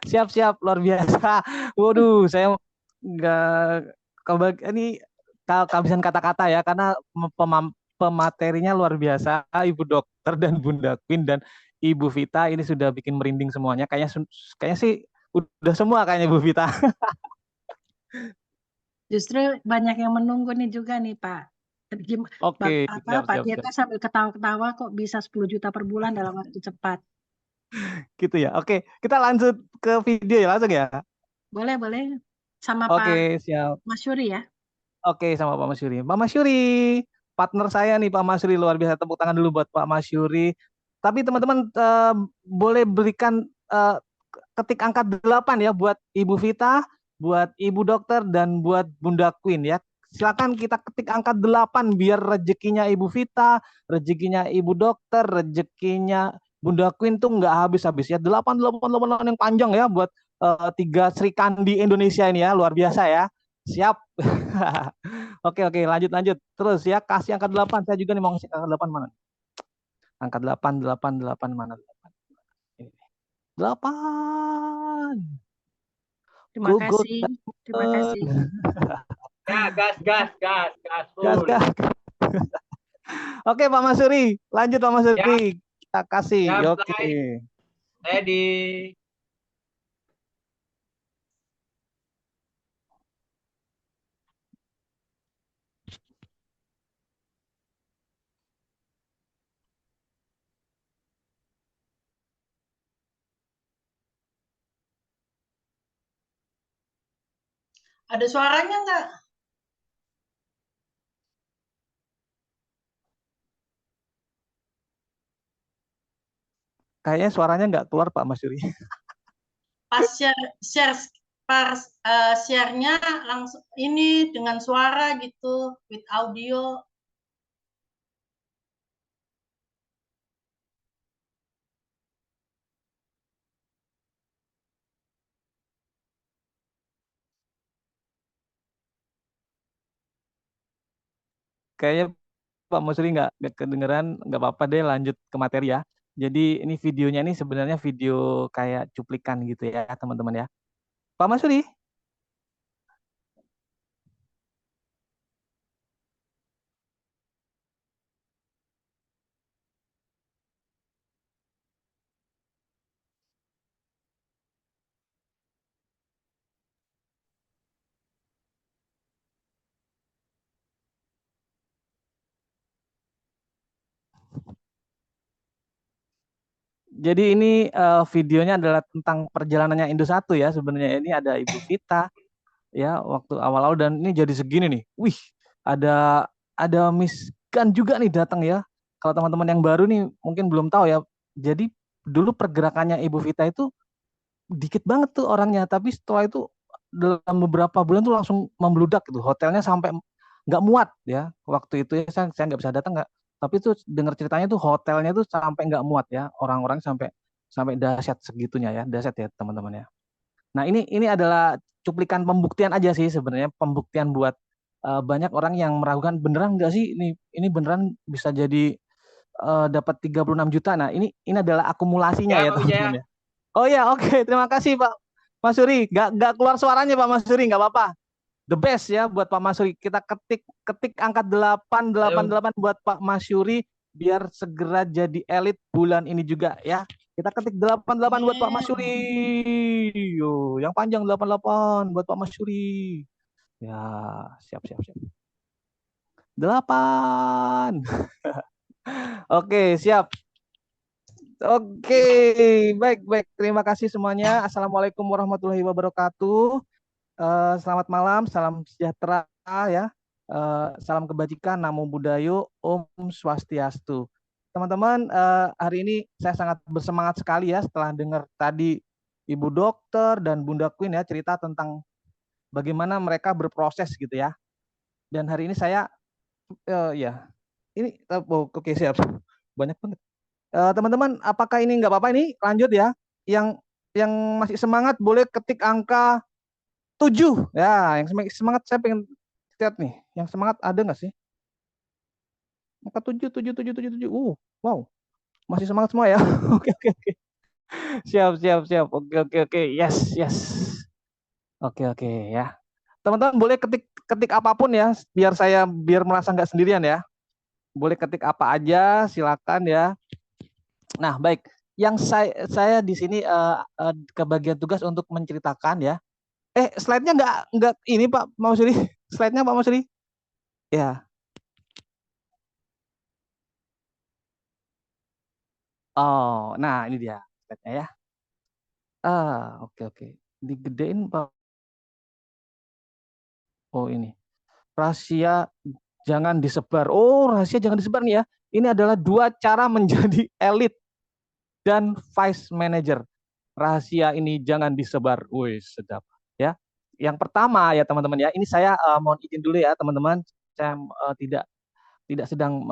Siap-siap, luar biasa. Waduh, saya nggak ini kehabisan kata-kata ya, karena pematerinya luar biasa. Ibu dokter dan Bunda Queen dan Ibu Vita ini sudah bikin merinding semuanya. Kayaknya sih udah semua kayaknya Bu Vita. Justru banyak yang menunggu nih juga nih Pak. Oke, siap, Pak siap, siap. Tirta sambil ketawa-ketawa kok bisa 10 juta per bulan dalam waktu cepat. Gitu ya. Oke, kita lanjut ke video ya, langsung ya. Boleh, boleh. Sama Pak Oke, siap. Mas Yuri ya. Oke, sama Pak Masyuri. Pak Masyuri, partner saya nih Pak Masyuri, luar biasa. Tepuk tangan dulu buat Pak Masyuri. Tapi teman-teman boleh berikan ketik angka 8 ya buat Ibu Vita, buat Ibu Dokter, dan buat Bunda Queen ya. Silakan kita ketik angka 8 biar rezekinya Ibu Vita, rezekinya Ibu Dokter, rezekinya Bunda Queen tuh nggak habis-habis ya. 8, 8, 8, 8 yang panjang ya buat tiga Sri Kandi Indonesia ini ya, luar biasa ya. Siap. Oke, oke, lanjut, lanjut. Terus ya, kasih angka 8. Saya juga nih mau ngasih angka 8 mana? Angka 8, 8, 8 mana? 8. Terima Go, go. kasih. Terima kasih. Ya, gas, gas, gas, gas, Gas, full. gas. Oke, Pak Masuri. Lanjut, Pak Masuri. Ya, Kita kasih. ya, Oke. mulai. Ready. Ada suaranya nggak? Kayaknya suaranya nggak keluar, Pak Masuri. Pas share pas share-nya langsung ini dengan suara gitu with audio. Kayaknya Pak Masuri nggak kedengeran. Nggak apa-apa deh, lanjut ke materi ya. Jadi ini videonya ini sebenarnya video kayak cuplikan gitu ya, teman-teman ya. Pak Masuri, jadi ini videonya adalah tentang perjalanannya Indo 1 ya. Sebenarnya ini ada Ibu Vita ya waktu awal-awal, dan ini jadi segini nih. Wih, ada Miss Gan juga nih datang ya. Kalau teman-teman yang baru nih mungkin belum tahu ya. Jadi dulu pergerakannya Ibu Vita itu dikit banget tuh orangnya, tapi setelah itu dalam beberapa bulan tuh langsung membludak gitu. Hotelnya sampai nggak muat ya. Waktu itu ya saya nggak bisa datang nggak. Tapi tuh dengar ceritanya tuh hotelnya tuh sampai nggak muat ya. Orang-orang sampai sampai dahsyat segitunya ya, dahsyat ya teman-teman ya. Nah, ini adalah cuplikan pembuktian aja sih sebenarnya, pembuktian buat banyak orang yang meragukan beneran nggak sih ini beneran bisa jadi dapat 36 juta. Nah, ini adalah akumulasinya Ya, ya Pak Wijaya. teman-teman ya. Oh ya, oke. Terima kasih Pak Mas Suri. Nggak keluar suaranya Pak Mas Suri, nggak apa-apa. The best ya buat Pak Mas Suri. Kita ketik ketik angka 888 Ayo. buat Pak Mas Suri biar segera jadi elit bulan ini juga ya. Kita ketik 88 buat Pak Mas Suri. Yo, yang panjang 88 buat Pak Mas Suri. Ya, siap, siap, siap. 8. Oke, siap. Oke, baik, baik. Terima kasih semuanya. Assalamualaikum warahmatullahi wabarakatuh. Selamat malam, salam sejahtera ya. Salam kebajikan, namo buddhayo, om swastiastu. Teman-teman, hari ini saya sangat bersemangat sekali ya setelah dengar tadi Ibu Dokter dan Bunda Queen ya cerita tentang bagaimana mereka berproses gitu ya. Dan hari ini saya ya ini oke, siap. Banyak banget. Teman-teman, apakah ini nggak apa-apa ini lanjut ya? Yang masih semangat boleh ketik angka 7 ya. Yang semangat saya pengen lihat nih. Yang semangat ada nggak sih? Angka 7, 7, 7, 7, 7. Wow, masih semangat semua ya. Oke, oke, oke. Siap, siap, siap. Oke, oke, oke. Yes, yes. Oke, oke ya. Teman-teman boleh ketik apapun ya, biar merasa nggak sendirian ya. Boleh ketik apa aja, silakan ya. Nah, baik. Yang saya di sini kebagian tugas untuk menceritakan ya. Slide-nya nggak ini Pak Mausri. Slide-nya Pak Mausri. Ya. Oh, nah ini dia slide-nya ya. Oke, oke. Digedein Pak. Oh, ini. Rahasia jangan disebar. Oh, rahasia jangan disebar nih ya. Ini adalah 2 cara menjadi elit dan vice manager. Rahasia ini jangan disebar. Wih, sedap ya. Yang pertama ya teman-teman ya, ini saya mohon izin dulu ya teman-teman. Saya tidak sedang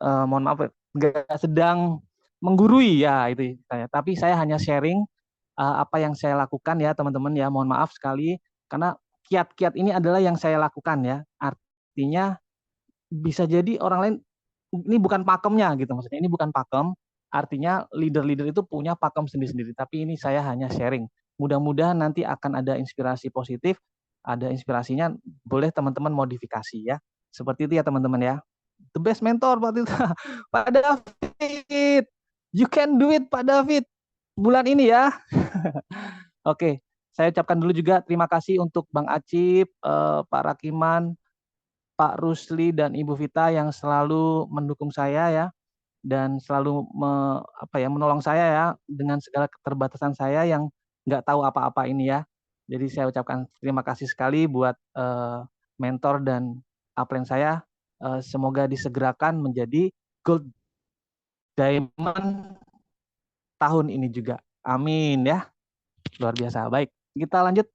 mohon maaf, nggak sedang menggurui ya itu saya. Tapi saya hanya sharing apa yang saya lakukan ya teman-teman ya. Mohon maaf sekali karena kiat-kiat ini adalah yang saya lakukan ya. Artinya bisa jadi orang lain ini bukan pakemnya gitu maksudnya. Ini bukan pakem. Artinya leader-leader itu punya pakem sendiri-sendiri. Tapi ini saya hanya sharing. Mudah-mudahan nanti akan ada inspirasi positif, ada inspirasinya. Boleh teman-teman modifikasi ya. Seperti itu ya teman-teman ya. The best mentor Pak Tita. Pak David. You can do it Pak David. Bulan ini ya. Oke, saya ucapkan dulu juga terima kasih untuk Bang Acip, Pak Rakiman, Pak Rusli dan Ibu Vita yang selalu mendukung saya ya dan selalu menolong saya ya dengan segala keterbatasan saya yang nggak tahu apa-apa ini ya. Jadi saya ucapkan terima kasih sekali buat mentor dan upline saya. Semoga disegerakan menjadi gold diamond tahun ini juga. Amin ya. Luar biasa. Baik, kita lanjut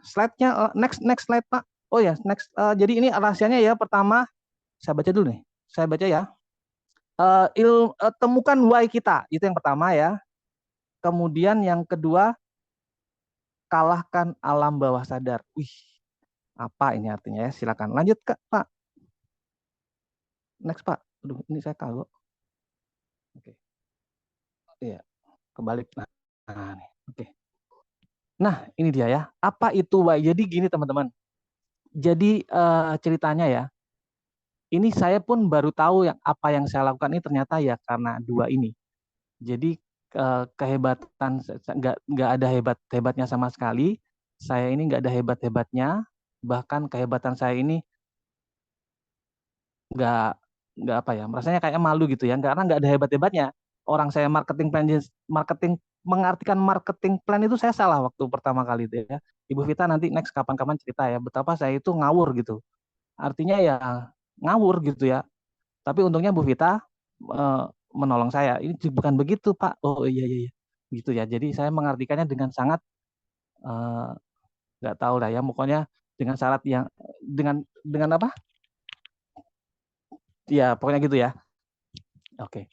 slide-nya. Next slide Pak. Oh ya, next. Jadi ini rahasianya ya. Pertama, saya baca dulu nih. Saya baca ya. Temukan why kita. Itu yang pertama ya. Kemudian yang kedua, kalahkan alam bawah sadar. Wih, apa ini artinya ya? Silakan lanjut Pak. Next Pak. Aduh, ini saya kagok. Oke. Iya, kebalik. Nah, nih. Oke. Nah, ini dia ya. Apa itu why? Jadi gini teman-teman. Jadi ceritanya ya. Ini saya pun baru tahu apa yang saya lakukan ini ternyata ya karena 2 ini. Jadi kehebatan nggak ada hebatnya sama sekali. Saya ini nggak ada hebat-hebatnya. Bahkan kehebatan saya ini nggak apa ya, rasanya kayak malu gitu ya, karena nggak ada hebat-hebatnya. Orang saya mengartikan marketing plan itu saya salah waktu pertama kali itu ya. Ibu Vita nanti next kapan-kapan cerita ya betapa saya itu ngawur gitu. Artinya ya ngawur gitu ya. Tapi untungnya Bu Vita menolong saya. Ini bukan begitu Pak. Oh iya iya, iya. Gitu ya. Jadi saya mengartikannya dengan sangat nggak tahu lah ya. Pokoknya dengan syarat yang dengan apa? Ya pokoknya gitu ya. Oke.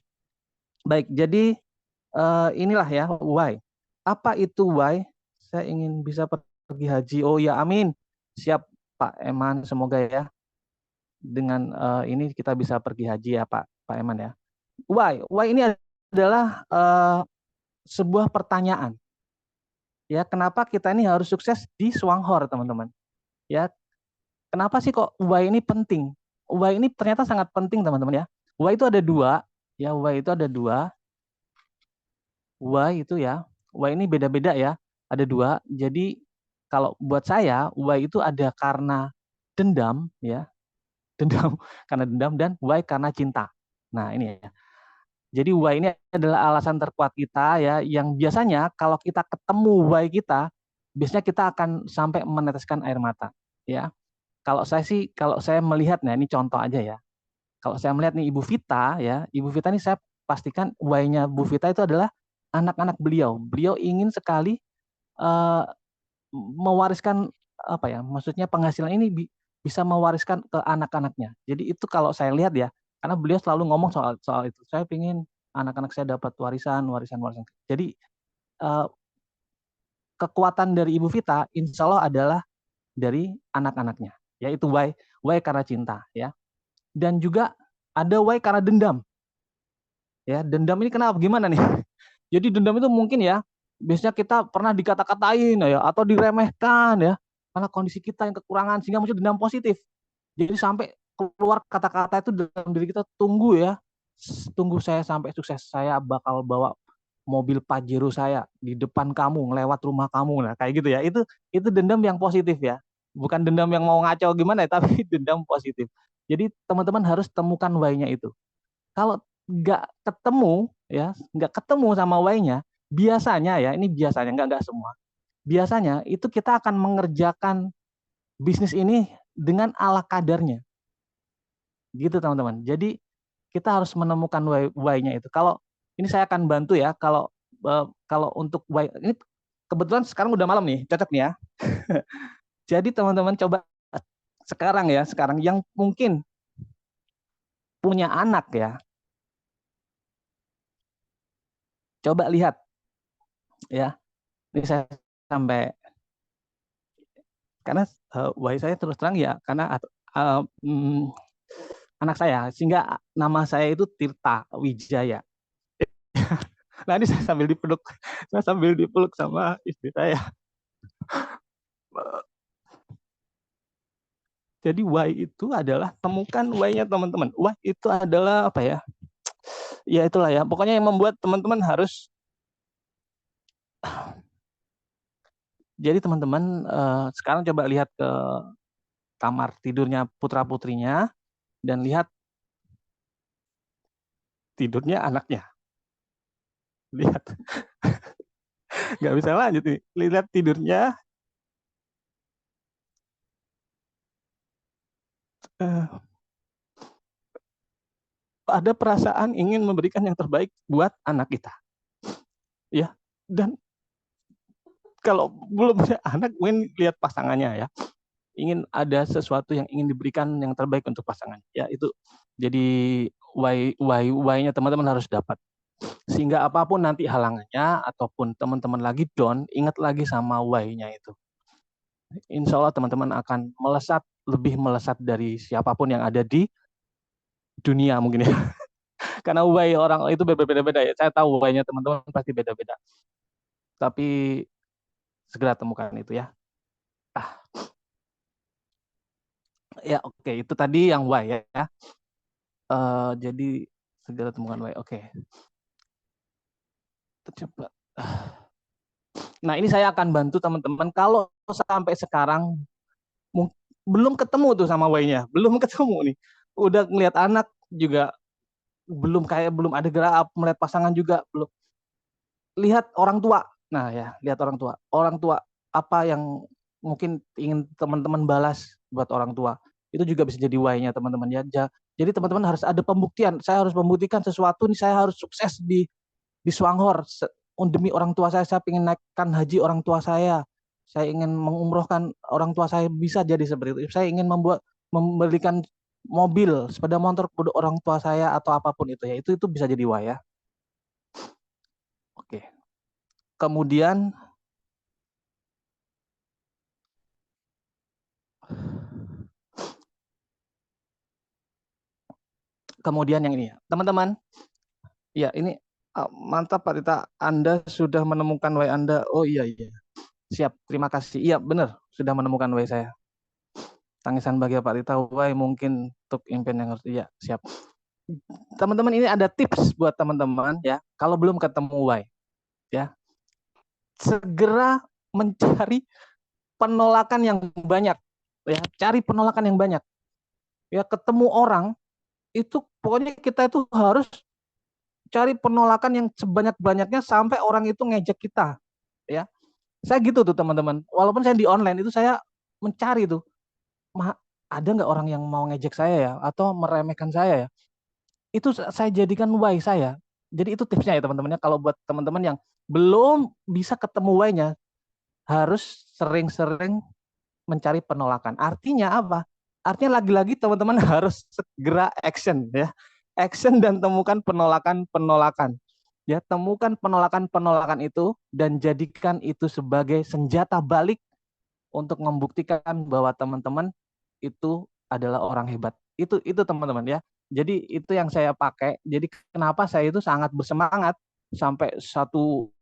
Baik. Jadi inilah ya why. Apa itu why? Saya ingin bisa pergi haji. Oh ya amin. Siap Pak Eman. Semoga ya dengan ini kita bisa pergi haji ya Pak Eman ya. Why? Why ini adalah sebuah pertanyaan. Ya, kenapa kita ini harus sukses di Swanghor, teman-teman? Ya, kenapa sih kok why ini penting? Why ini ternyata sangat penting, teman-teman ya. Why itu ada 2, ya, why itu ada 2. Why itu ya, why ini beda-beda ya. Ada 2. Jadi kalau buat saya, why itu ada karena dendam ya. Dendam karena dendam dan why karena cinta. Nah, ini ya. Jadi why ini adalah alasan terkuat kita ya, yang biasanya kalau kita ketemu why kita, biasanya kita akan sampai meneteskan air mata. Ya, kalau saya melihat, nah ini contoh aja ya. Kalau saya melihat nih Ibu Vita ya, Ibu Vita ini saya pastikan why-nya Bu Vita itu adalah anak-anak beliau. Beliau ingin sekali uh, mewariskan apa ya, maksudnya penghasilan ini bisa mewariskan ke anak-anaknya. Jadi itu kalau saya lihat ya, karena beliau selalu ngomong soal itu. Saya ingin anak-anak saya dapat warisan. Jadi kekuatan dari Ibu Vita, insya Allah adalah dari anak-anaknya. Yaitu why karena cinta ya. Dan juga ada why karena dendam. Ya, dendam ini kenapa? Gimana nih? Jadi dendam itu mungkin ya, biasanya kita pernah dikata-katain ya, atau diremehkan ya, karena kondisi kita yang kekurangan, sehingga muncul dendam positif. Jadi sampai keluar kata-kata itu dalam diri kita, tunggu ya, tunggu saya sampai sukses, saya bakal bawa mobil Pajero saya di depan kamu, ngelewat rumah kamu, nah kayak gitu ya. Itu dendam yang positif ya, bukan dendam yang mau ngaco gimana ya, tapi dendam positif. Jadi teman-teman harus temukan why-nya itu. Kalau nggak ketemu sama why-nya, biasanya ya, ini biasanya nggak semua. Biasanya itu kita akan mengerjakan bisnis ini dengan ala kadarnya, gitu teman-teman. Jadi kita harus menemukan why-nya itu. Kalau ini saya akan bantu ya, kalau untuk why ini kebetulan sekarang udah malam nih, cocok nih ya. Jadi teman-teman coba sekarang yang mungkin punya anak ya, coba lihat ya. Ini saya sampai, karena why saya terus terang ya, karena anak saya, sehingga nama saya itu Tirta Wijaya. Nah ini saya sambil dipeluk sama istri saya. Jadi why itu adalah, temukan why-nya teman-teman. Why itu adalah apa ya? Ya itulah ya. Pokoknya yang membuat teman-teman harus. Jadi teman-teman sekarang coba lihat ke kamar tidurnya putra putrinya dan lihat tidurnya anaknya. Lihat, nggak bisa lanjut nih. Lihat tidurnya. Ada perasaan ingin memberikan yang terbaik buat anak kita, ya. Dan kalau belum punya anak, mungkin lihat pasangannya ya, ingin ada sesuatu yang ingin diberikan yang terbaik untuk pasangan, ya itu. Jadi why-nya teman-teman harus dapat, sehingga apapun nanti halangannya ataupun teman-teman lagi down, ingat lagi sama why-nya itu. Insya Allah teman-teman akan lebih melesat dari siapapun yang ada di dunia mungkin ya. Karena why orang itu berbeda-beda ya. Saya tahu why-nya teman-teman pasti beda-beda. Tapi segera temukan itu ya. Ya oke, itu tadi yang why ya. Jadi segera temukan why. Oke. Coba. Nah ini saya akan bantu teman-teman kalau sampai sekarang belum ketemu tuh sama why-nya, belum ketemu nih. Udah ngelihat anak juga belum ada gerak, melihat pasangan juga belum. Lihat orang tua. Nah ya, lihat orang tua. Orang tua apa yang mungkin ingin teman-teman balas buat orang tua. Itu juga bisa jadi why-nya teman-teman ya. Jadi teman-teman harus ada pembuktian. Saya harus membuktikan sesuatu nih, saya harus sukses di Swanghor. Demi orang tua saya ingin naikkan haji orang tua saya. Saya ingin mengumrohkan orang tua saya, bisa jadi seperti itu. Saya ingin memberikan mobil, sepeda motor kepada orang tua saya atau apapun itu ya. Itu bisa jadi why ya. Oke. Kemudian yang ini ya, teman-teman. Ya ini mantap Pak Tita, Anda sudah menemukan why Anda. Oh iya, siap, terima kasih. Iya benar, sudah menemukan why saya. Tangisan bahagia Pak Tita, why mungkin untuk impian yang harus. Iya siap. Teman-teman, ini ada tips buat teman-teman ya. Kalau belum ketemu why, ya segera mencari penolakan yang banyak. Ya, cari penolakan yang banyak. Ya, ketemu orang itu pokoknya kita itu harus cari penolakan yang sebanyak-banyaknya sampai orang itu ngejek kita, ya. Saya gitu tuh teman-teman. Walaupun saya di online itu saya mencari tuh, ada nggak orang yang mau ngejek saya ya, atau meremehkan saya ya. Itu saya jadikan why saya. Jadi itu tipsnya ya teman-teman ya. Kalau buat teman-teman yang belum bisa ketemu why-nya, harus sering-sering mencari penolakan. Artinya apa? Artinya lagi-lagi teman-teman harus segera action ya. Action dan temukan penolakan-penolakan. Ya, temukan penolakan-penolakan itu dan jadikan itu sebagai senjata balik untuk membuktikan bahwa teman-teman itu adalah orang hebat. Itu teman-teman ya. Jadi itu yang saya pakai. Jadi kenapa saya itu sangat bersemangat sampai satu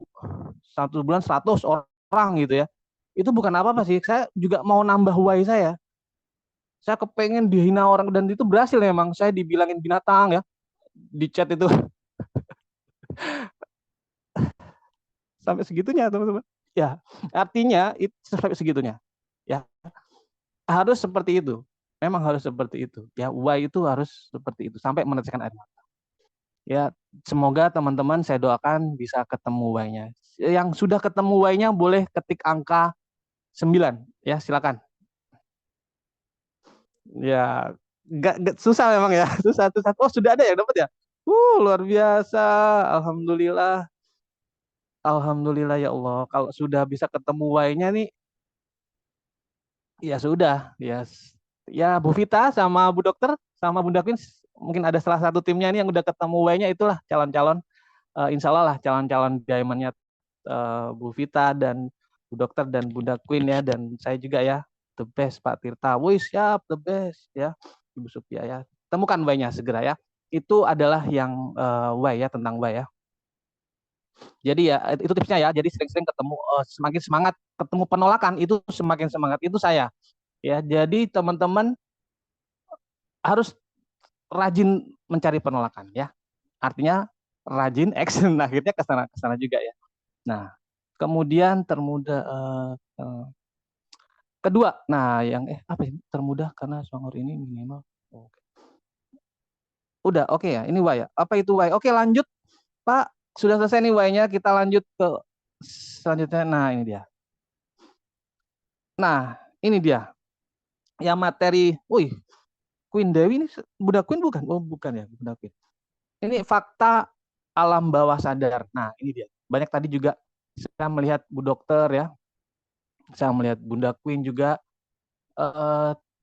bulan 100 orang gitu ya. Itu bukan apa-apa sih. Saya juga mau nambah Y saya. Saya kepengen dihina orang dan itu berhasil memang. Saya dibilangin binatang ya di chat itu sampai segitunya teman-teman. Ya, artinya itu sampai segitunya. Ya, harus seperti itu. Memang harus seperti itu. Ya, Y itu harus seperti itu sampai meneteskan air mata. Ya, semoga teman-teman saya doakan bisa ketemu Y-nya. Yang sudah ketemu Y-nya boleh ketik angka 9 ya, silakan. Ya, gak susah memang ya. Susah. Oh, sudah ada yang dapat ya? Luar biasa. Alhamdulillah. Alhamdulillah ya Allah. Kalau sudah bisa ketemu Y-nya nih, ya sudah. Ya Bu Vita sama Bu Dokter sama Bunda Queen mungkin ada salah satu timnya ini yang udah ketemu Y-nya, itulah calon-calon insya Allah lah calon-calon diamondnya Bu Vita dan Bu Dokter dan Bunda Queen ya, dan saya juga ya, the best Pak Tirta. Wih, siap, the best ya Ibu Supia ya. Temukan Y-nya segera ya. Itu adalah yang Y ya, tentang Y ya. Jadi ya itu tipsnya ya. Jadi sering-sering ketemu, semakin semangat ketemu penolakan itu semakin semangat, itu saya. Ya, jadi teman-teman harus rajin mencari penolakan ya. Artinya rajin action, akhirnya ke sana juga ya. Nah, kemudian termudah kedua. Nah, yang apa ini? Termudah karena Swangor ini minimal. Oke. Udah, oke ya. Ini Y ya. Apa itu Y? Oke, lanjut, Pak. Sudah selesai nih Y-nya, kita lanjut ke selanjutnya. Nah, ini dia. Nah, ini dia. Yang materi, wih, Queen Dewi ini Bunda Queen bukan? Oh, bukan ya, Bunda Queen. Ini fakta alam bawah sadar. Nah, ini dia. Banyak tadi juga saya melihat Bu Dokter ya. Saya melihat Bunda Queen juga.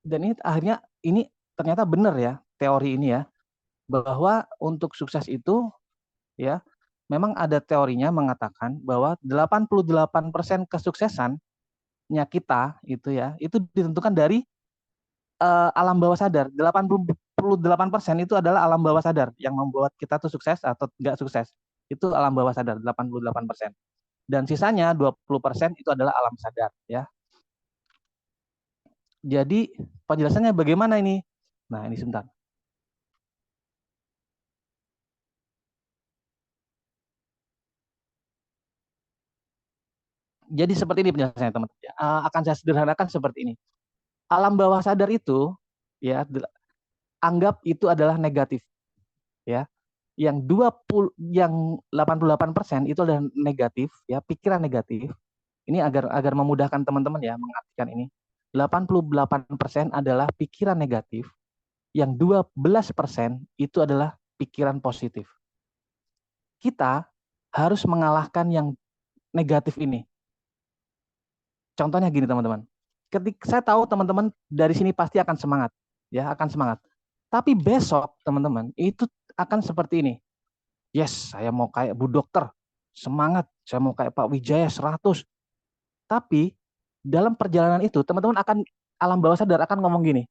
Dan ini akhirnya ini ternyata benar ya, teori ini ya, bahwa untuk sukses itu ya, memang ada teorinya mengatakan bahwa 88% kesuksesannya kita itu ya, itu ditentukan dari alam bawah sadar. 88% itu adalah alam bawah sadar yang membuat kita tuh sukses atau enggak sukses. Itu alam bawah sadar 88%. Dan sisanya 20% itu adalah alam sadar ya. Jadi penjelasannya bagaimana ini? Nah, ini sebentar. Jadi seperti ini penjelasannya teman-teman. Akan saya sederhanakan seperti ini. Alam bawah sadar itu ya, anggap itu adalah negatif ya. Yang 88% itu adalah negatif ya, pikiran negatif. Ini agar memudahkan teman-teman ya mengartikan ini. 88% adalah pikiran negatif, yang 12% itu adalah pikiran positif. Kita harus mengalahkan yang negatif ini. Contohnya gini teman-teman. Ketika saya tahu teman-teman dari sini pasti akan semangat, ya, akan semangat. Tapi besok teman-teman itu akan seperti ini. Yes, saya mau kayak Bu Dokter, semangat. Saya mau kayak Pak Wijaya 100. Tapi dalam perjalanan itu teman-teman akan alam bawah sadar akan ngomong gini.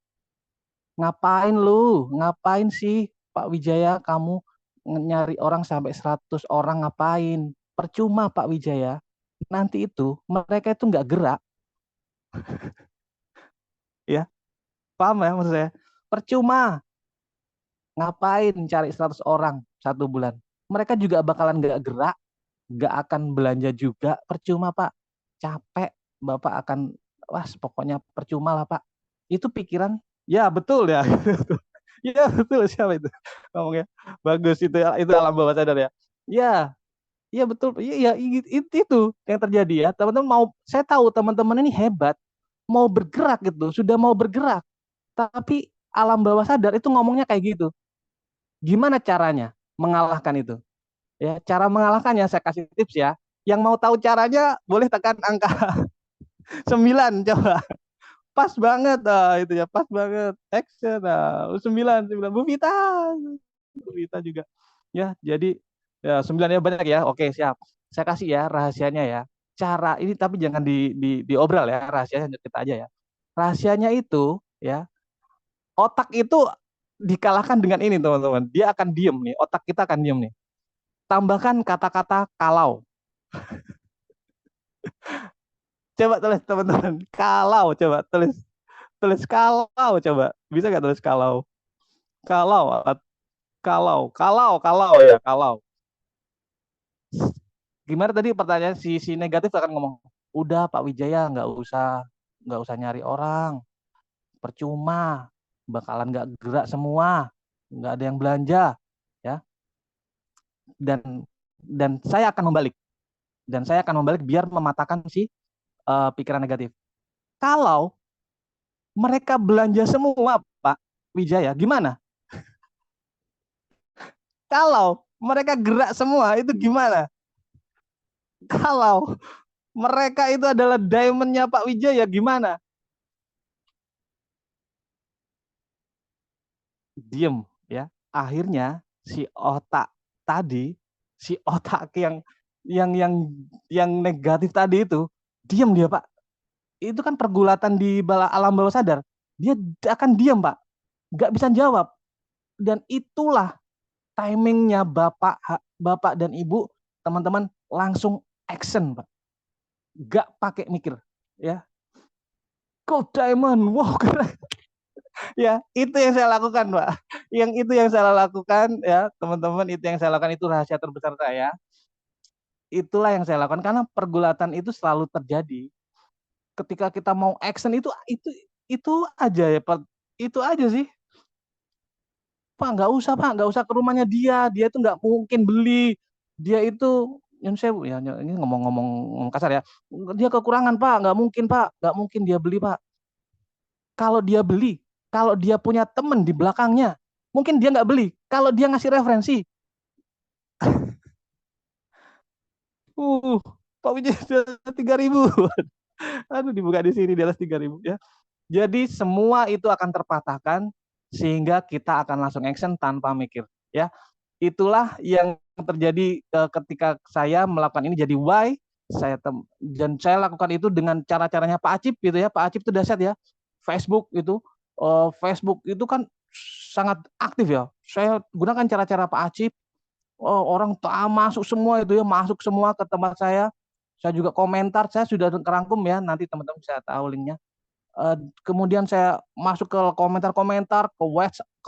Ngapain lu? Ngapain sih Pak Wijaya kamu nyari orang sampai 100 orang ngapain? Percuma Pak Wijaya. Nanti itu mereka itu nggak gerak. Ya, paham ya maksud saya? Percuma. Ngapain cari 100 orang 1 bulan? Mereka juga bakalan nggak gerak, nggak akan belanja juga. Percuma Pak. Capek. Bapak akan, wah pokoknya percuma lah Pak. Itu pikiran, ya betul ya. Ya betul, siapa itu ngomongnya, bagus itu alam bawah sadar ya. Ya, iya betul, iya itu yang terjadi ya teman-teman. Saya tahu teman-teman ini hebat, mau bergerak gitu, sudah mau bergerak, tapi alam bawah sadar itu ngomongnya kayak gitu. Gimana caranya mengalahkan itu? Ya, cara mengalahkannya saya kasih tips ya. Yang mau tahu caranya boleh tekan angka 9 coba. Pas banget itu ya, pas banget. Action 9 Bu Vita juga. Ya, jadi ya 9 ya, banyak ya. Oke, siap. Saya kasih ya rahasianya ya. Cara ini tapi jangan diobral ya, rahasianya kita aja ya. Rahasianya itu ya, otak itu dikalahkan dengan ini teman-teman. Dia akan diem nih, otak kita akan diem nih. tambahkan kata-kata kalau. Coba tulis teman-teman. Kalau, coba tulis. Tulis kalau, coba. Bisa nggak tulis kalau? Kalau, kalau ya, kalau. Gimana tadi pertanyaan si negatif akan ngomong, udah Pak Wijaya nggak usah nyari orang, percuma, bakalan nggak gerak semua, nggak ada yang belanja, ya. Dan saya akan membalik, biar mematahkan si pikiran negatif. Kalau mereka belanja semua, Pak Wijaya, gimana? Kalau mereka gerak semua, itu gimana? Kalau mereka itu adalah diamondnya Pak Wijaya, gimana? Diem, ya. Akhirnya si otak tadi, si otak yang yang yang negatif tadi itu, diem dia, Pak. Itu kan pergulatan di alam bawah sadar. Dia akan diem, Pak. Nggak bisa jawab. Dan itulah timingnya Bapak dan Ibu, teman-teman, langsung action, Pak. Nggak pakai mikir, ya. Gold diamond, wow, keren. Ya, itu yang saya lakukan, Pak. Itu yang saya lakukan, ya, teman-teman, itu yang saya lakukan, itu rahasia terbesar saya. Itulah yang saya lakukan karena pergulatan itu selalu terjadi. Ketika kita mau action itu aja ya, Pak. Itu aja sih. Pak, nggak usah ke rumahnya dia itu nggak mungkin beli. Dia itu yang saya ya ini ngomong kasar ya. Dia kekurangan, Pak, nggak mungkin dia beli, Pak. Kalau dia beli, kalau dia punya temen di belakangnya, mungkin dia nggak beli. Kalau dia ngasih referensi, Pak Wijaya di atas 3.000. Aduh, dibuka di sini di atas 3.000 ya. Jadi semua itu akan terpatahkan sehingga kita akan langsung action tanpa mikir, ya. Itulah yang terjadi ketika saya melakukan ini. Jadi why dan saya lakukan itu dengan cara-caranya Pak Acip gitu ya. Pak Acip itu dahsyat ya. Facebook itu kan sangat aktif ya. Saya gunakan cara-cara Pak Acip. Orang masuk semua itu ya, masuk semua ke tempat saya. Saya juga komentar, saya sudah kerangkum ya. Nanti teman-teman bisa tahu linknya. Kemudian saya masuk ke komentar-komentar, ke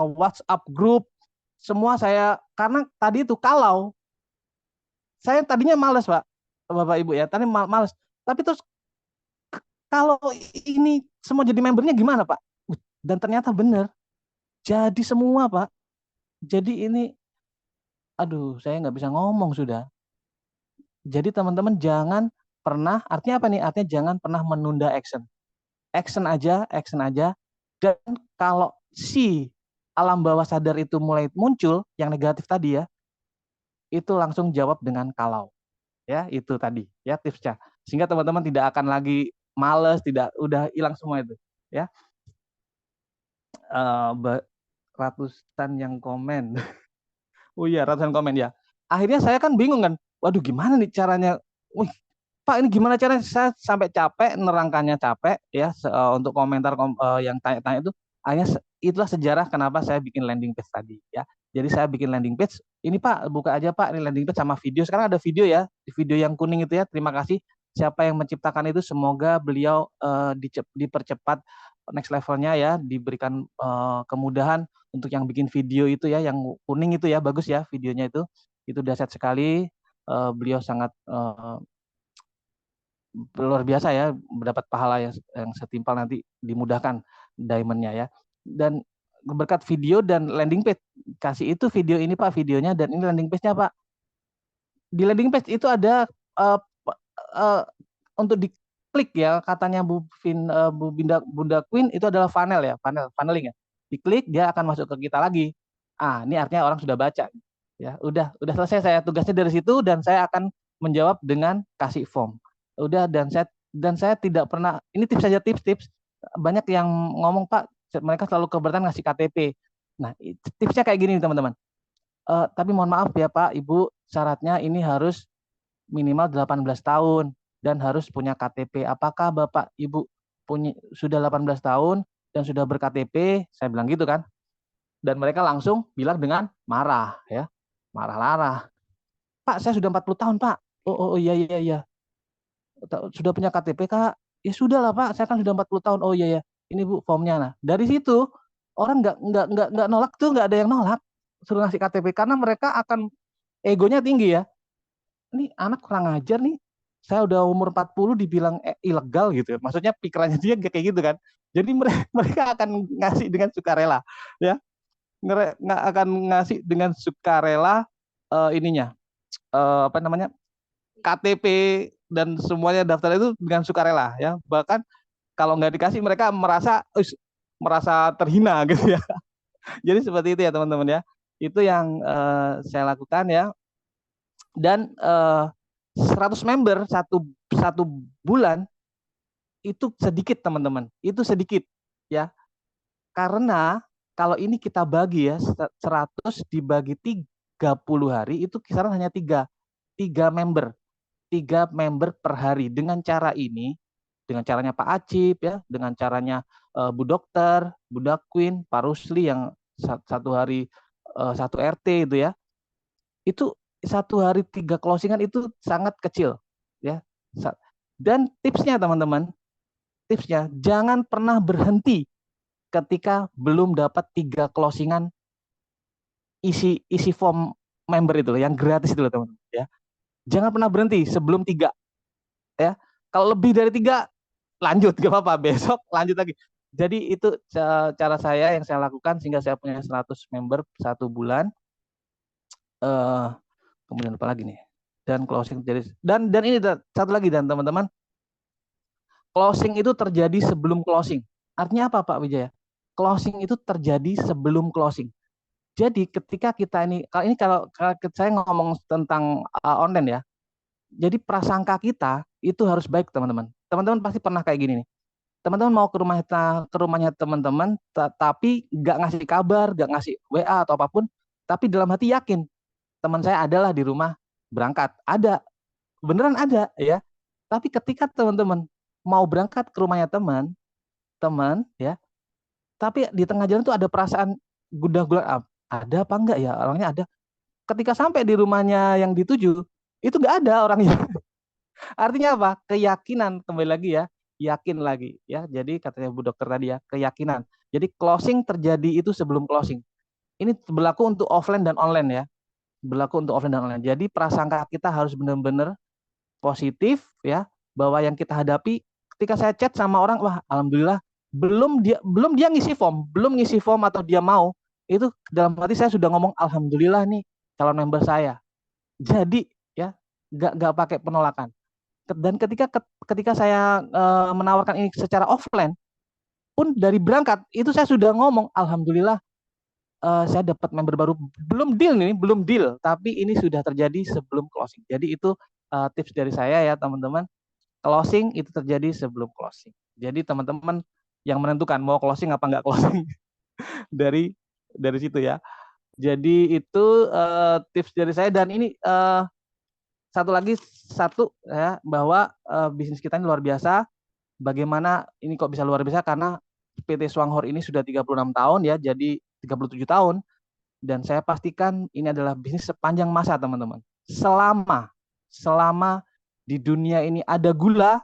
WhatsApp grup, semua saya, karena tadi itu kalau saya tadinya males, Pak, Bapak Ibu ya, tadi males, tapi terus kalau ini semua jadi membernya gimana, Pak? Dan ternyata benar, jadi semua, Pak. Jadi ini, aduh, saya nggak bisa ngomong sudah. Jadi teman-teman jangan pernah, artinya apa nih? Artinya jangan pernah menunda action. Action aja. Dan kalau si alam bawah sadar itu mulai muncul, yang negatif tadi ya, itu langsung jawab dengan kalau. Ya, itu tadi ya tipsnya. Sehingga teman-teman tidak akan lagi males, udah hilang semua itu. Ya, ratusan yang komen. Oh iya, ratusan komen ya. Akhirnya saya kan bingung kan. Waduh, gimana nih caranya? Wih, Pak, ini gimana caranya? Saya sampai capek, nerangkannya capek ya untuk komentar yang tanya-tanya itu. Akhirnya itulah sejarah kenapa saya bikin landing page tadi ya. Jadi saya bikin landing page. Ini Pak, buka aja Pak, ini landing page sama video. Sekarang ada video ya, video yang kuning itu ya. Terima kasih siapa yang menciptakan itu. Semoga beliau dipercepat next levelnya ya, diberikan kemudahan untuk yang bikin video itu ya, yang kuning itu ya, bagus ya videonya itu dahsyat sekali. Beliau sangat luar biasa ya, mendapat pahala yang setimpal, nanti dimudahkan diamondnya ya. Dan berkat video dan landing page, kasih itu video ini Pak, videonya, dan ini landing page-nya Pak. Di landing page itu ada untuk diklik ya, katanya Bunda Queen, itu adalah funnel ya, funneling ya. Diklik dia akan masuk ke kita lagi. Ini artinya orang sudah baca. Ya, udah selesai saya tugasnya dari situ, dan saya akan menjawab dengan kasih form. Udah, dan saya tidak pernah, ini tips saja, tips. Banyak yang ngomong Pak, mereka selalu keberatan ngasih KTP. Nah, tipsnya kayak gini teman-teman. Tapi mohon maaf ya Pak, Ibu, syaratnya ini harus minimal 18 tahun dan harus punya KTP. Apakah Bapak Ibu sudah 18 tahun dan sudah ber-KTP? Saya bilang gitu kan. Dan mereka langsung bilang dengan marah ya. Marah-marah. Pak, saya sudah 40 tahun, Pak. Oh, iya, iya, iya. Sudah punya KTP, Kak? Ya sudah lah, Pak. Saya kan sudah 40 tahun. Oh, iya, iya. Ini, Bu, formnya. Nah, dari situ orang nggak nolak tuh, nggak ada yang nolak suruh ngasih KTP karena mereka akan egonya tinggi ya. Ini anak kurang ajar nih. Saya udah umur 40 dibilang ilegal gitu. Maksudnya pikirannya dia kayak gitu kan. Jadi mereka akan ngasih dengan sukarela ya. Nggak akan ngasih dengan sukarela ininya apa namanya KTP dan semuanya daftar itu dengan sukarela ya. Bahkan kalau nggak dikasih mereka merasa terhina gitu ya. Jadi seperti itu ya teman-teman ya. Itu yang saya lakukan ya. Dan 100 member satu bulan itu sedikit teman-teman. Itu sedikit ya. Karena kalau ini kita bagi ya 100 dibagi 30 hari itu kisaran hanya 3 member. 3 member per hari. Dengan cara ini, dengan caranya Pak Acip ya, dengan caranya Bu Dokter, Bu Dakwin, Pak Rusli yang satu hari satu RT itu ya, itu satu hari 3 closingan itu sangat kecil ya. Dan tipsnya teman-teman, tipsnya jangan pernah berhenti ketika belum dapat 3 closingan isi form member itu loh, yang gratis itu loh teman-teman ya. Jangan pernah berhenti sebelum 3 ya. Kalau lebih dari 3 lanjut gak apa-apa, besok lanjut lagi. Jadi itu cara saya yang saya lakukan sehingga saya punya 100 member satu bulan. Kemudian apa lagi nih? Dan closing jadi dan ini satu lagi dan teman-teman, closing itu terjadi sebelum closing. Artinya apa Pak Wijaya? Closing itu terjadi sebelum closing. Jadi ketika kita kalau saya ngomong tentang online ya. Jadi prasangka kita itu harus baik teman-teman. Teman-teman pasti pernah kayak gini nih. Teman-teman mau ke rumahnya teman-teman, tapi nggak ngasih kabar, nggak ngasih WA atau apapun, tapi dalam hati yakin teman saya adalah di rumah berangkat. Ada, beneran ada ya. Tapi ketika teman-teman mau berangkat ke rumahnya teman ya, tapi di tengah jalan tuh ada perasaan gundah-gulana, ada apa enggak ya orangnya ada. Ketika sampai di rumahnya yang dituju, itu nggak ada orangnya. Artinya apa? Keyakinan, kembali lagi ya, yakin lagi ya. Jadi katanya Bu Dokter tadi ya, keyakinan. Jadi closing terjadi itu sebelum closing. Ini berlaku untuk offline dan online ya. Berlaku untuk offline dan online. Jadi prasangka kita harus benar-benar positif ya, bahwa yang kita hadapi ketika saya chat sama orang, wah alhamdulillah belum dia ngisi form atau dia mau, itu dalam hati saya sudah ngomong alhamdulillah nih calon member saya. Jadi ya nggak pakai penolakan. Dan ketika saya menawarkan ini secara offline pun dari berangkat itu saya sudah ngomong alhamdulillah saya dapat member baru, belum deal tapi ini sudah terjadi sebelum closing. Jadi itu tips dari saya ya teman-teman, closing itu terjadi sebelum closing. Jadi teman-teman yang menentukan mau closing apa nggak closing dari situ ya. Jadi itu tips dari saya. Dan ini satu lagi ya, bahwa bisnis kita ini luar biasa. Bagaimana ini kok bisa luar biasa? Karena PT Swanghor ini sudah 36 tahun ya, jadi 37 tahun. Dan saya pastikan ini adalah bisnis sepanjang masa teman-teman. Selama di dunia ini ada gula,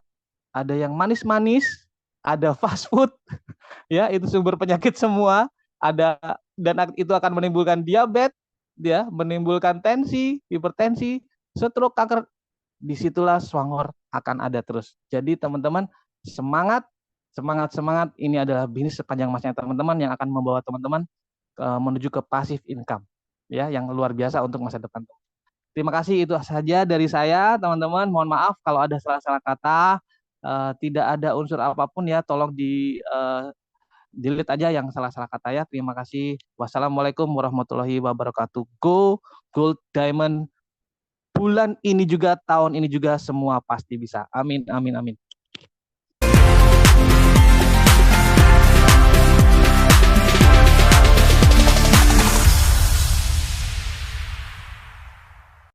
ada yang manis-manis, ada fast food, ya itu sumber penyakit semua, dan itu akan menimbulkan diabetes, ya, menimbulkan tensi, hipertensi, stroke, kanker. Disitulah Swanghor akan ada terus. Jadi teman-teman semangat. Ini adalah bisnis sepanjang masanya teman-teman yang akan membawa teman-teman menuju ke passive income, ya, yang luar biasa untuk masa depan. Terima kasih, itu saja dari saya teman-teman. Mohon maaf kalau ada salah-salah kata, tidak ada unsur apapun ya, tolong delete aja yang salah-salah kata ya. Terima kasih. Wassalamualaikum warahmatullahi wabarakatuh. Go Gold Diamond. Bulan ini juga, tahun ini juga, semua pasti bisa. Amin, amin, amin.